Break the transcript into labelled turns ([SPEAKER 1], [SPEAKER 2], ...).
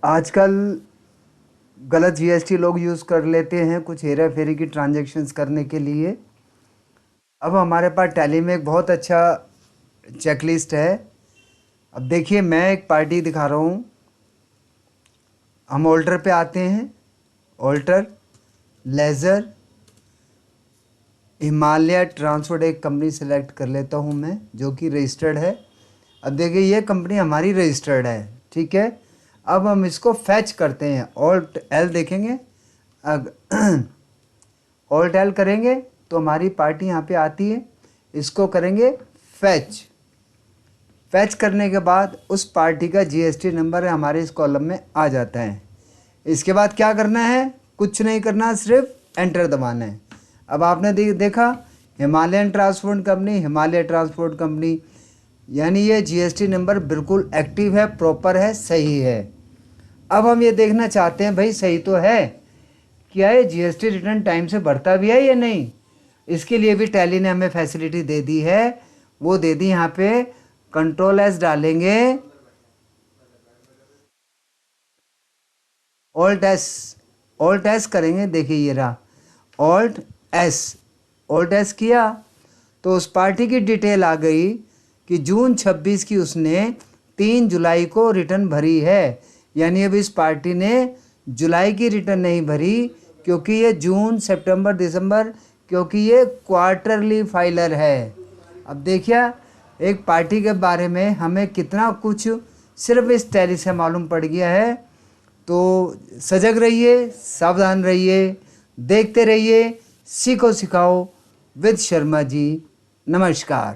[SPEAKER 1] आजकल गलत जीएसटी लोग यूज़ कर लेते हैं कुछ हेरा फेरी की ट्रांजैक्शंस करने के लिए। अब हमारे पास टैली में एक बहुत अच्छा चेकलिस्ट है। अब देखिए, मैं एक पार्टी दिखा रहा हूँ। हम ऑल्टर पे आते हैं। ऑल्टर, लेज़र, हिमालय ट्रांसपोर्ट एक कंपनी सेलेक्ट कर लेता हूँ मैं, जो कि रजिस्टर्ड है। अब देखिए, ये कंपनी हमारी रजिस्टर्ड है, ठीक है। अब हम इसको फैच करते हैं। ऑल्ट एल देखेंगे, ऑल्ट एल करेंगे तो हमारी पार्टी यहाँ पे आती है। इसको करेंगे फैच। फैच करने के बाद उस पार्टी का जीएसटी नंबर हमारे इस कॉलम में आ जाता है। इसके बाद क्या करना है? कुछ नहीं करना, सिर्फ एंटर दबाना है। अब आपने देखा, Himalayan transport company, Himalaya transport company, यानी ये जीएसटी नंबर बिल्कुल एक्टिव है, प्रॉपर है, सही है। अब हम ये देखना चाहते हैं, भाई सही तो है, क्या ये जीएसटी रिटर्न टाइम से भरता भी है या नहीं। इसके लिए भी टैली ने हमें फैसिलिटी दे दी है। वो दे दी, यहाँ पे कंट्रोल एस डालेंगे, ऑल्ट एस, ऑल्ट एस करेंगे। देखिए ये रहा ऑल्ट एस। ऑल्ट एस किया तो उस पार्टी की डिटेल आ गई कि जून 26 की उसने 3 जुलाई को रिटर्न भरी है। यानी अब इस पार्टी ने जुलाई की रिटर्न नहीं भरी, क्योंकि ये जून, सितंबर, दिसंबर, क्योंकि ये क्वार्टरली फाइलर है। अब देखिए, एक पार्टी के बारे में हमें कितना कुछ सिर्फ इस टैली से मालूम पड़ गया है। तो सजग रहिए, सावधान रहिए, देखते रहिए, सीखो सिखाओ विद शर्मा जी। नमस्कार।